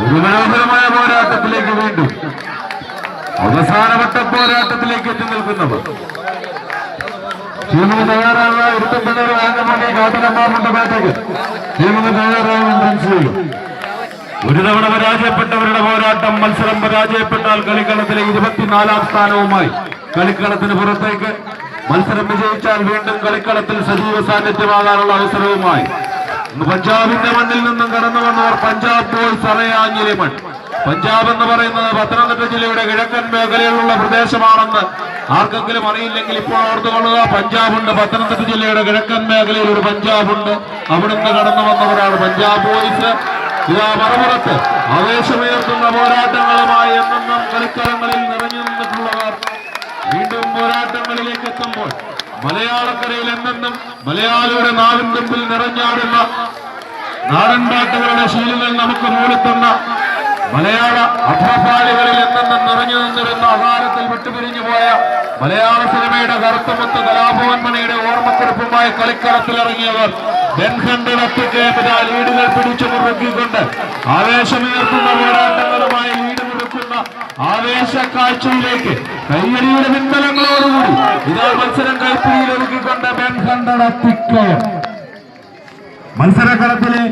ഒരു മനോഹരമായ പോരാട്ടത്തിലേക്ക് വീണ്ടും അവസാനവട്ട പോരാട്ടത്തിലേക്ക് എത്തി നിൽക്കുന്നവർ ടീമിന് തയ്യാറാവുക. ഇരുത്തപ്പിള്ളേർ വാങ്ങുമ്പോൾ കാത്തനമ്മാറുണ്ട് ബാറ്റേക്ക്. ടീമിന് തയ്യാറാവും റൺസ്. ഒരു തവണ പരാജയപ്പെട്ടവരുടെ പോരാട്ടം. മത്സരം പരാജയപ്പെട്ടാൽ കളിക്കളത്തിലെ 24ാം സ്ഥാനവുമായി കളിക്കളത്തിന് പുറത്തേക്ക്. മത്സരം വിജയിച്ചാൽ വീണ്ടും കളിക്കളത്തിൽ സജീവ സാന്നിധ്യമാകാനുള്ള അവസരവുമായി പഞ്ചാബിന്റെ മണ്ണിൽ നിന്നും കടന്നു വന്നവർ പഞ്ചാബ് ബോയ്സ് അറയാഞ്ഞിലെ മൺ. പഞ്ചാബ് എന്ന് പറയുന്നത് പത്തനംതിട്ട ജില്ലയുടെ കിഴക്കൻ മേഖലയിലുള്ള പ്രദേശമാണെന്ന് ആർക്കെങ്കിലും അറിയില്ലെങ്കിൽ ഇപ്പോൾ ഓർത്തുകൊള്ളുക. പഞ്ചാബുണ്ട്, പത്തനംതിട്ട ജില്ലയുടെ കിഴക്കൻ മേഖലയിൽ ഒരു പഞ്ചാബുണ്ട്. അവിടുന്ന് കടന്നു വന്നവരാണ് പഞ്ചാബ് ബോയ്സ്. ഇതാ മറുപുറത്ത് ആവേശമുയർത്തുന്ന പോരാട്ടങ്ങളുമായി എന്നെന്നും കളിക്കളങ്ങളിൽ നിറഞ്ഞു നിന്നിട്ടുള്ളവർ വീണ്ടും പോരാട്ടങ്ങളിലേക്ക് എത്തുമ്പോൾ മലയാളക്കരയിൽ എന്നെന്നും മലയാളിയുടെ നാവിൻ തുമ്പിൽ നിറഞ്ഞാടുന്ന നാടൻ പാട്ടുകളുടെ ശീലങ്ങൾ നമുക്ക് മൂളിത്തുന്ന മലയാള അഭ്രപാളികളിൽ എന്നെന്നും നിറഞ്ഞു നിന്നിരുന്ന അകാലത്തിൽ വിട്ടുപിരിഞ്ഞു പോയ മലയാള സിനിമയുടെ കറുത്തമുത്ത് കലാഭവൻ മണിയുടെ ഓർമ്മക്കുറിപ്പുമായി കളിക്കളത്തിലിറങ്ങിയവർ ലീഡുകൾ പിടിച്ചു മുറുക്കിക്കൊണ്ട് ആവേശമുയർത്തുന്ന പോരാട്ടങ്ങളുമായി ലീഡ് മുറുക്കുന്ന ആവേശ കാഴ്ചയിലേക്ക് കയ്യടിയുടെ പിൻബലങ്ങളോടുകൂടി ഇതാ മത്സരം കൈപ്പിടിയിൽ ഒരുക്കിക്കൊണ്ട് ബെൻഹണ്ടടത്തിക്കയം മത്സരക്കളത്തിലെ